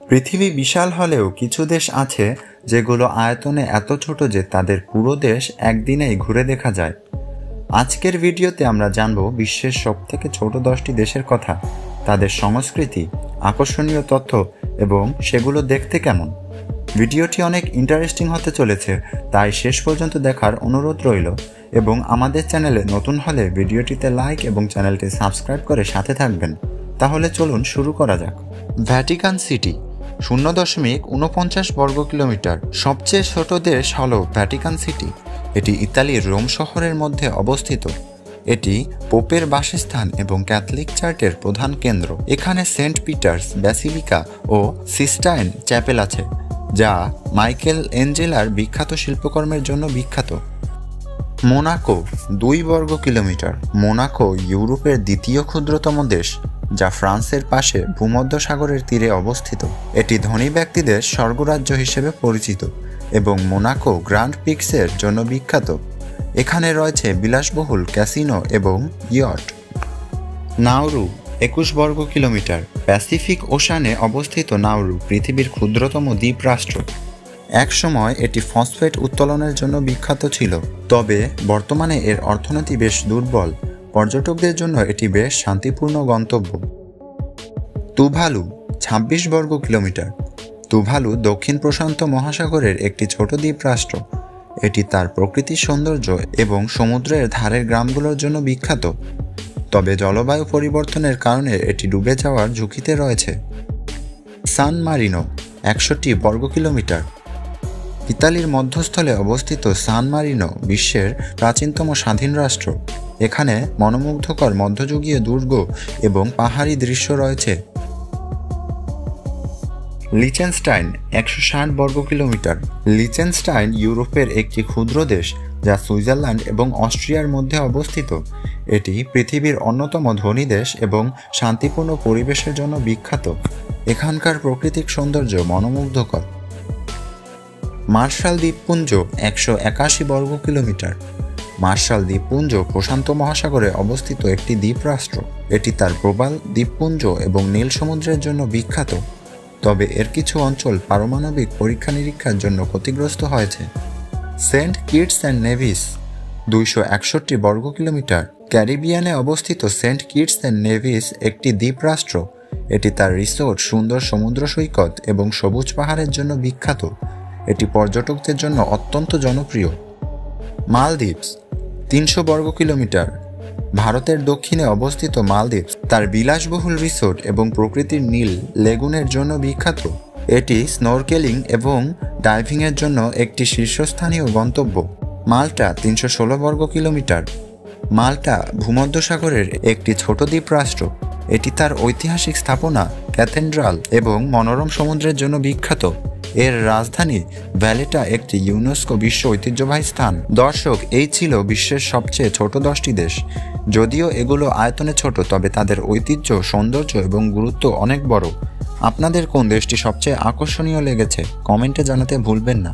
পৃথিবী বিশাল হলেও কিছু দেশ আছে যেগুলো আয়তনে এত ছোট যে তাদের পুরো দেশ একদিনেই ঘুরে দেখা যায়। আজকের ভিডিওতে আমরা জানব বিশ্বের সবথেকে ছোট 10টি দেশের কথা, তাদের সংস্কৃতি, আকর্ষণীয় তথ্য এবং সেগুলো দেখতে কেমন। ভিডিওটি অনেক ইন্টারেস্টিং হতে চলেছে, তাই শেষ পর্যন্ত দেখার অনুরোধ রইল এবং আমাদের চ্যানেলে নতুন হলে ভিডিওটিতে লাইক এবং চ্যানেলটি সাবস্ক্রাইব করে সাথে থাকবেন। তাহলে চলুন শুরু করা যাক। ভ্যাটিকান সিটি 0.49 বর্গ কিলোমিটার। সবচেয়ে ছোট দেশ হল ভ্যাটিকান সিটি। এটি ইতালির রোম শহরের মধ্যে অবস্থিত। এটি পোপের বাসস্থান এবং ক্যাথলিক চার্চের প্রধান কেন্দ্র। এখানে সেন্ট পিটার্স ব্যাসিলিকা ও সিস্টাইন চ্যাপেল আছে, যা মাইকেল এঞ্জেলার বিখ্যাত শিল্পকর্মের জন্য বিখ্যাত। মোনাকো 2 বর্গ কিলোমিটার। মোনাকো ইউরোপের দ্বিতীয় ক্ষুদ্রতম দেশ, যা ফ্রান্সের পাশে ভূমধ্যসাগরের তীরে অবস্থিত। এটি ধনী ব্যক্তিদের স্বর্গরাজ্য হিসেবে পরিচিত এবং মোনাকো গ্র্যান্ড পিক্সের জন্য বিখ্যাত। এখানে রয়েছে বিলাসবহুল ক্যাসিনো এবং ইয়ট। নাউরু 21 বর্গ কিলোমিটার। প্যাসিফিক ওশানে অবস্থিত নাউরু পৃথিবীর ক্ষুদ্রতম দ্বীপ রাষ্ট্র। একসময় এটি ফসফেট উত্তোলনের জন্য বিখ্যাত ছিল, তবে বর্তমানে এর অর্থনীতি বেশ দুর্বল। পর্যটকদের জন্য এটি বেশ শান্তিপূর্ণ গন্তব্য। তুভালু 26 বর্গ কিলোমিটার। তুভালু দক্ষিণ প্রশান্ত মহাসাগরের একটি ছোট দ্বীপ রাষ্ট্র। এটি তার প্রকৃতির সৌন্দর্য এবং সমুদ্রের ধারের গ্রামগুলোর জন্য বিখ্যাত, তবে জলবায়ু পরিবর্তনের কারণে এটি ডুবে যাওয়ার ঝুঁকিতে রয়েছে। সান মারিনো 61 বর্গ কিলোমিটার। ইতালির মধ্যস্থলে অবস্থিত সান মারিনো বিশ্বের প্রাচীনতম স্বাধীন রাষ্ট্র। এখানে মনোমুগ্ধকর মধ্যযুগীয় দুর্গ এবং পাহাড়ি দৃশ্য রয়েছে। লিচেনস্টাইন 160 বর্গ কিলোমিটার। লিচেনস্টাইন ইউরোপের একটি ক্ষুদ্র দেশ, যা সুইজারল্যান্ড এবং অস্ট্রিয়ার মধ্যে অবস্থিত। এটি পৃথিবীর অন্যতম ধনী দেশ এবং শান্তিপূর্ণ পরিবেশের জন্য বিখ্যাত। এখানকার প্রাকৃতিক সৌন্দর্য মনোমুগ্ধকর। মার্শাল দ্বীপপুঞ্জ 181 বর্গ কিলোমিটার। মার্শাল দ্বীপপুঞ্জ প্রশান্ত মহাসাগরে অবস্থিত একটি দ্বীপ রাষ্ট্র। এটি তার প্রবাল দ্বীপপুঞ্জ এবং নীল সমুদ্রের জন্য বিখ্যাত, তবে এর কিছু অঞ্চল পারমাণবিক পরীক্ষা নিরীক্ষার জন্য ক্ষতিগ্রস্ত হয়েছে। সেন্ট কিটস অ্যান্ড নেভিস 261 বর্গ কিলোমিটার। ক্যারিবিয়ানে অবস্থিত সেন্ট কিটস অ্যান্ড নেভিস একটি দ্বীপ রাষ্ট্র। এটি তার রিসোর্ট, সুন্দর সমুদ্র সৈকত এবং সবুজ পাহাড়ের জন্য বিখ্যাত। এটি পর্যটকদের জন্য অত্যন্ত জনপ্রিয়। মালদ্বীপস 300 বর্গ কিলোমিটার। ভারতের দক্ষিণে অবস্থিত মালদ্বীপস তার বিলাসবহুল রিসোর্ট এবং প্রকৃতির নীল লেগুনের জন্য বিখ্যাত। এটি স্নোরকেলিং এবং ডাইভিংয়ের জন্য একটি শীর্ষস্থানীয় গন্তব্য। মাল্টা 316 বর্গ কিলোমিটার। মাল্টা ভূমধ্যসাগরের একটি ছোট দ্বীপ রাষ্ট্র। এটি তার ঐতিহাসিক স্থাপনা, ক্যাথেড্রাল এবং মনোরম সমুদ্রের জন্য বিখ্যাত। এর রাজধানী ভ্যালেটা একটি ইউনেস্কো বিশ্ব ঐতিহ্যবাহী স্থান। দর্শক, এই ছিল বিশ্বের সবচেয়ে ছোট 10টি দেশ। যদিও এগুলো আয়তনে ছোট, তবে তাদের ঐতিহ্য, সৌন্দর্য এবং গুরুত্ব অনেক বড়। আপনাদের কোন দেশটি সবচেয়ে আকর্ষণীয় লেগেছে কমেন্টে জানাতে ভুলবেন না।